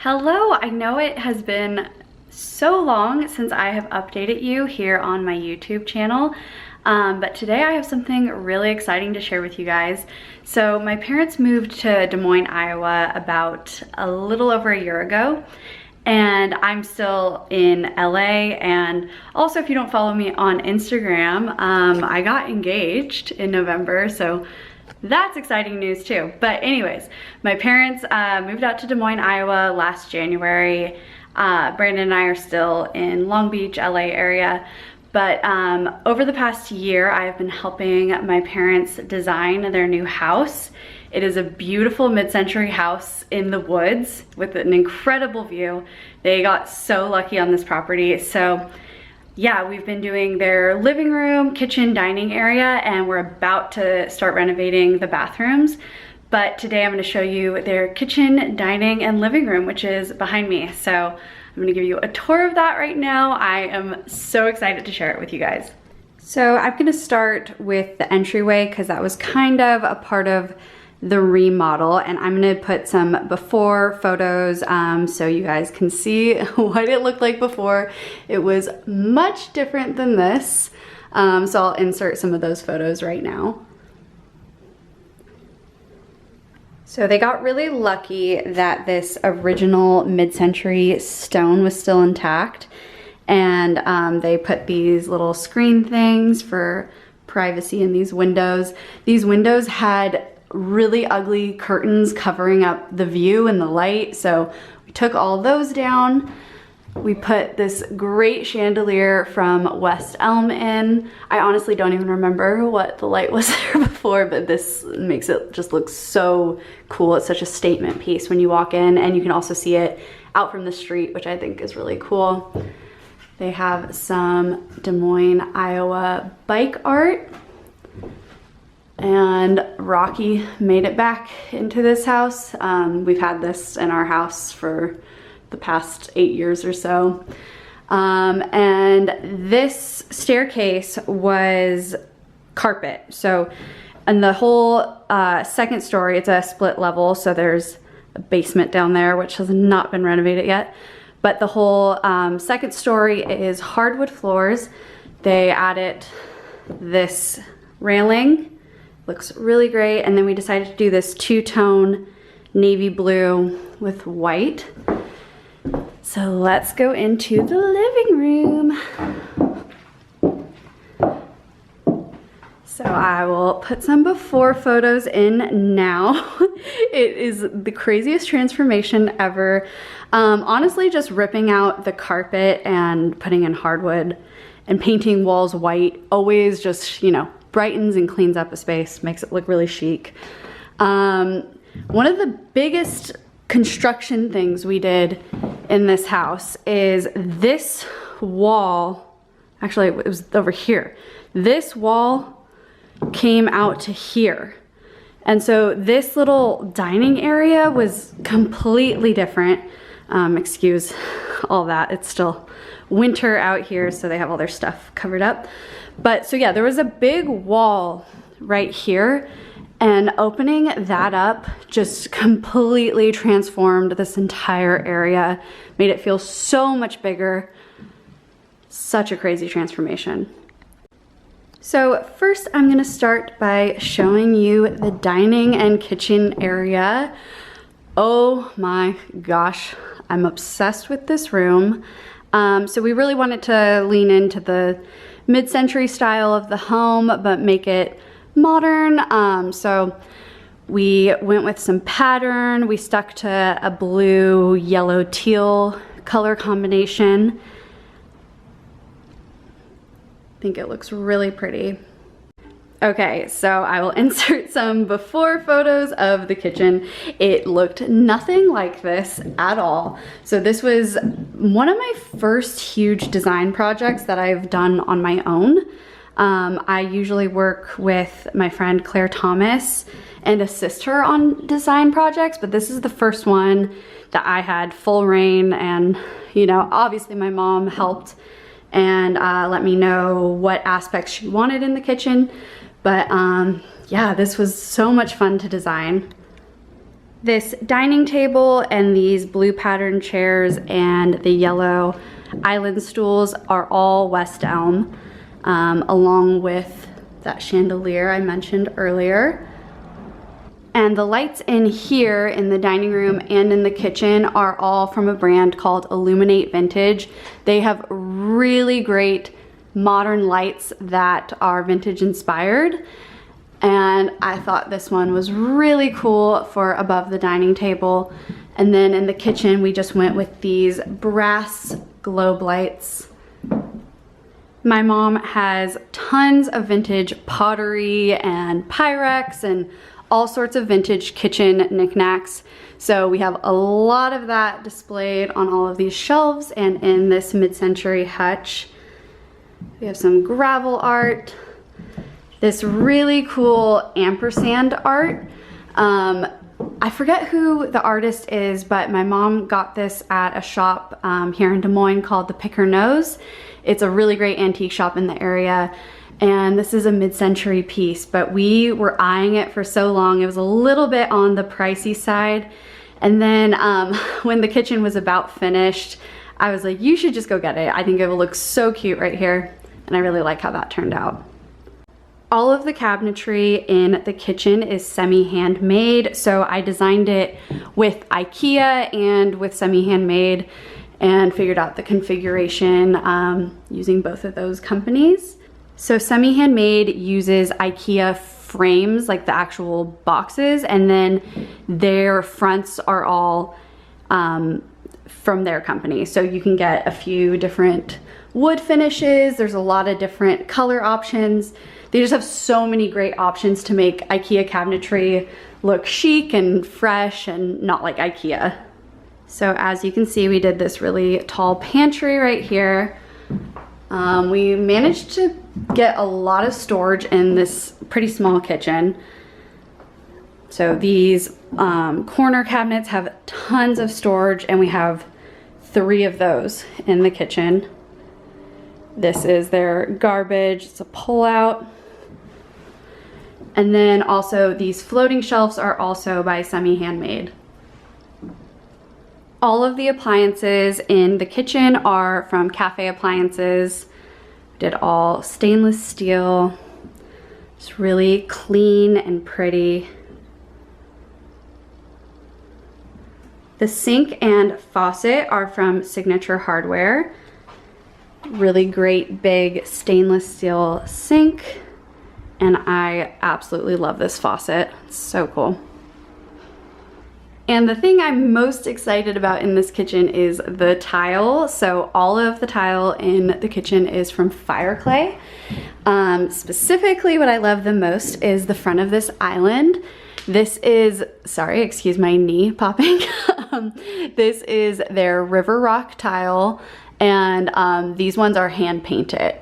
Hello, I know it has been so long since I have updated you here on my YouTube channel, but today I have something really exciting to share with you guys. So my parents moved to Des Moines, Iowa about a little over a year ago, and I'm still in LA. And also, if you don't follow me on Instagram, I got engaged in November, so that's exciting news too. But anyways, my parents moved out to Des Moines, Iowa last January. Brandon and I are still in Long Beach, LA area. But over the past year, I've been helping my parents design their new house. It is a beautiful mid-century house in the woods with an incredible view. They got so lucky on this property. So yeah, we've been doing their living room, kitchen, dining area, and we're about to start renovating the bathrooms. But today I'm going to show you their kitchen, dining, and living room, which is behind me. So I'm going to give you a tour of that right now. I am so excited to share it with you guys. So I'm going to start with the entryway because that was kind of a part of the remodel, and I'm gonna put some before photos so you guys can see what it looked like before. It was much different than this, so I'll insert some of those photos right now. So they got really lucky that this original mid-century stone was still intact, and they put these little screen things for privacy in these windows. These windows had really ugly curtains covering up the view and the light, so we took all those down. We put this great chandelier from West Elm in. I honestly don't even remember what the light was there before, but this makes it just look so cool. It's such a statement piece when you walk in, and you can also see it out from the street, which I think is really cool. They have some Des Moines, Iowa bike art. And Rocky made it back into this house. We've had this in our house for the past 8 years or so. And this staircase was carpet. So, and the whole second story, it's a split level. So there's a basement down there, which has not been renovated yet. But the whole second story is hardwood floors. They added this railing. Looks really great. And then we decided to do this two-tone navy blue with white. So let's go into the living room. So I will put some before photos in now. It is the craziest transformation ever. Honestly, just ripping out the carpet and putting in hardwood and painting walls white always just, you know, brightens and cleans up a space, makes it look really chic. One of the biggest construction things we did in this house is this wall. Actually, it was over here. This wall came out to here. And so this little dining area was completely different. Excuse all that, it's still winter out here, so they have all their stuff covered up. But so yeah, there was a big wall right here, and opening that up just completely transformed this entire area, made it feel so much bigger. Such a crazy transformation. So first I'm gonna start by showing you the dining and kitchen area. Oh my gosh, I'm obsessed with this room. So we really wanted to lean into the mid-century style of the home, but make it modern. So we went with some pattern. We stuck to a blue, yellow, teal color combination. I think it looks really pretty. Okay, so I will insert some before photos of the kitchen. It looked nothing like this at all. So this was one of my first huge design projects that I've done on my own. I usually work with my friend Claire Thomas and assist her on design projects, but this is the first one that I had full reign, and you know, obviously my mom helped and let me know what aspects she wanted in the kitchen. But yeah, this was so much fun to design. This dining table and these blue pattern chairs and the yellow island stools are all West Elm, along with that chandelier I mentioned earlier. And the lights in here in the dining room and in the kitchen are all from a brand called Illuminate Vintage. They have really great modern lights that are vintage inspired. And I thought this one was really cool for above the dining table. And then in the kitchen, we just went with these brass globe lights. My mom has tons of vintage pottery and Pyrex and all sorts of vintage kitchen knickknacks. So we have a lot of that displayed on all of these shelves and in this mid-century hutch. We have some gravel art. This really cool ampersand art. I forget who the artist is, but my mom got this at a shop here in Des Moines called the Pick Her Nose. It's a really great antique shop in the area. And this is a mid-century piece, but we were eyeing it for so long. It was a little bit on the pricey side. And then when the kitchen was about finished, I was like, you should just go get it. I think it will look so cute right here. And I really like how that turned out. All of the cabinetry in the kitchen is semi-handmade, so I designed it with IKEA and with semi-handmade and figured out the configuration using both of those companies. So Semi-Handmade uses IKEA frames, like the actual boxes, and then their fronts are all from their company. So you can get a few different wood finishes. There's a lot of different color options. They just have so many great options to make IKEA cabinetry look chic and fresh and not like IKEA. So as you can see, we did this really tall pantry right here. We managed to get a lot of storage in this pretty small kitchen. So these corner cabinets have tons of storage, and we have 3 of those in the kitchen. This is their garbage, it's a pull-out. And then also these floating shelves are also by Semi-Handmade. All of the appliances in the kitchen are from Cafe Appliances. Did all stainless steel. It's really clean and pretty. The sink and faucet are from Signature Hardware. Really great big stainless steel sink. And I absolutely love this faucet. It's so cool. And the thing I'm most excited about in this kitchen is the tile. So all of the tile in the kitchen is from Fireclay. Specifically, what I love the most is the front of this island. This is, sorry, excuse my knee popping. This is their river rock tile, and these ones are hand painted.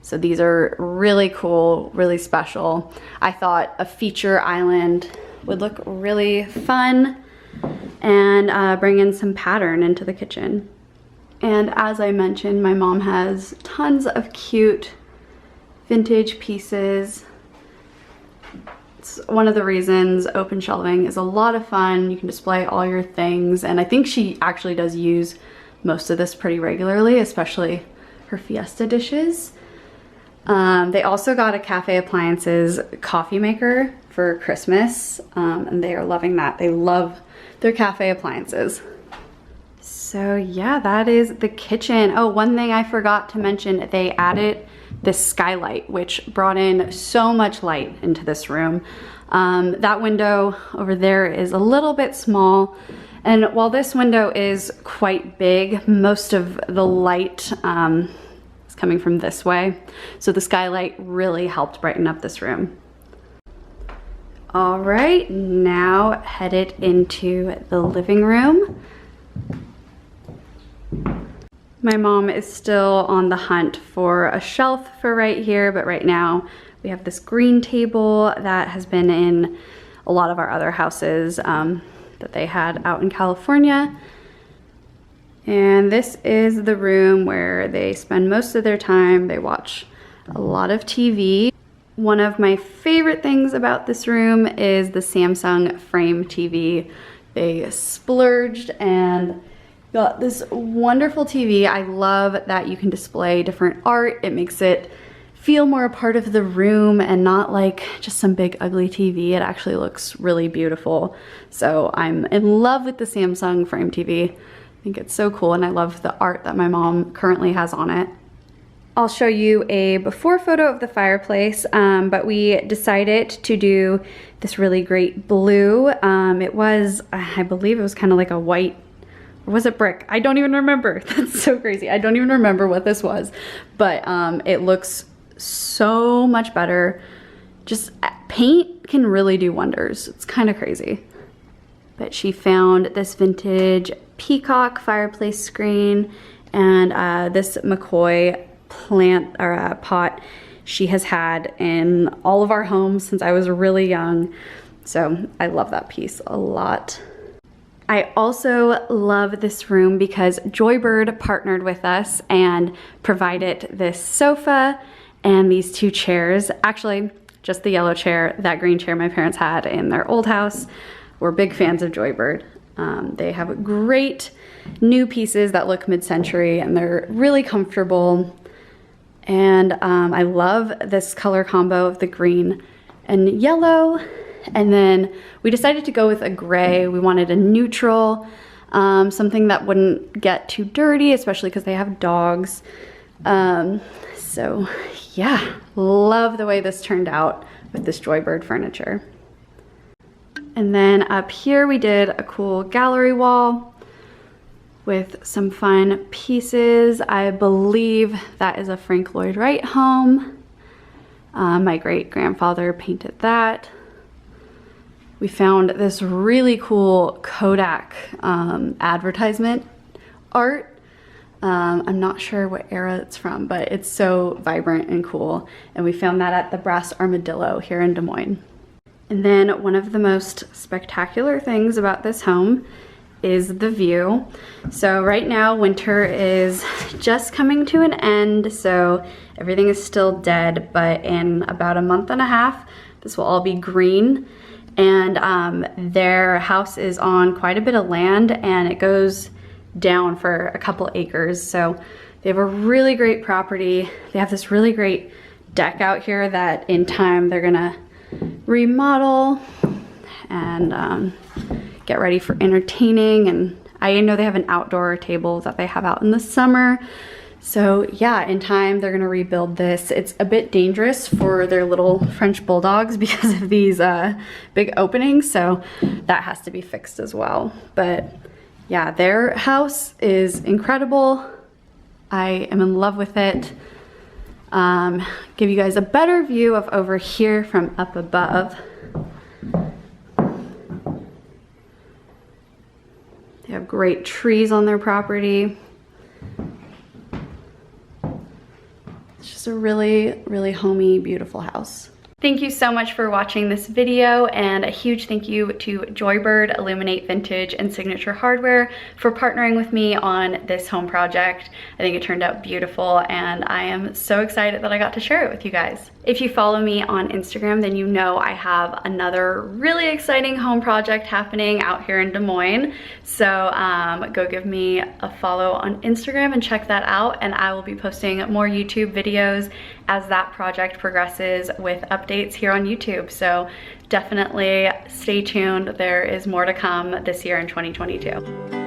So these are really cool, really special. I thought a feature island would look really fun and bring in some pattern into the kitchen. And as I mentioned, my mom has tons of cute vintage pieces. It's one of the reasons open shelving is a lot of fun. You can display all your things, and I think she actually does use most of this pretty regularly, especially her fiesta dishes. They also got a Cafe Appliances coffee maker for Christmas, and they are loving that. They love their cafe appliances. So yeah, that is the kitchen. Oh, one thing I forgot to mention, they added this skylight, which brought in so much light into this room. That window over there is a little bit small, and while this window is quite big, most of the light is coming from this way. So the skylight really helped brighten up this room. All right, now headed into the living room. My mom is still on the hunt for a shelf for right here, but right now we have this green table that has been in a lot of our other houses that they had out in California. And this is the room where they spend most of their time. They watch a lot of TV. One of my favorite things about this room is the Samsung frame TV. they splurged and got this wonderful TV. I love that you can display different art. It makes it feel more a part of the room and not like just some big ugly TV. It actually looks really beautiful. So I'm in love with the Samsung frame TV. I think it's so cool, and I love the art that my mom currently has on it. I'll show you a before photo of the fireplace, but we decided to do this really great blue. It was, I believe it was kind of like a white, or was it brick? I don't even remember. That's so crazy. I don't even remember what this was, but it looks so much better. Just paint can really do wonders. It's kind of crazy. But she found this vintage peacock fireplace screen and this McCoy plant or pot she has had in all of our homes since I was really young. So I love that piece a lot. I also love this room because Joybird partnered with us and provided this sofa and these two chairs. Actually, just the yellow chair, that green chair my parents had in their old house. We're big fans of Joybird. They have great new pieces that look mid-century and they're really comfortable. And I love this color combo of the green and yellow. And then we decided to go with a gray. We wanted a neutral, something that wouldn't get too dirty, especially because they have dogs. So yeah, love the way this turned out with this Joybird furniture. And then up here we did a cool gallery wall with some fun pieces. I believe that is a Frank Lloyd Wright home. My great grandfather painted that. We found this really cool Kodak advertisement art. I'm not sure what era it's from, but it's so vibrant and cool. And we found that at the Brass Armadillo here in Des Moines. And then one of the most spectacular things about this home is the view. So right now winter is just coming to an end, so everything is still dead, but in about a month and a half this will all be green. And their house is on quite a bit of land and it goes down for a couple acres. So they have a really great property. They have this really great deck out here that in time they're gonna remodel and get ready for entertaining. And I know they have an outdoor table that they have out in the summer. So yeah, in time they're gonna rebuild this. It's a bit dangerous for their little French bulldogs because of these big openings, so that has to be fixed as well. But yeah, their house is incredible. I am in love with it. Give you guys a better view of over here from up above. They have great trees on their property. It's just a really, really homey, beautiful house. Thank you so much for watching this video, and a huge thank you to Joybird, Illuminate Vintage, and Signature Hardware for partnering with me on this home project. I think it turned out beautiful and I am so excited that I got to share it with you guys. If you follow me on Instagram, then you know I have another really exciting home project happening out here in Des Moines. So go give me a follow on Instagram and check that out, and I will be posting more YouTube videos as that project progresses with updates here on YouTube. So definitely stay tuned. There is more to come this year in 2022.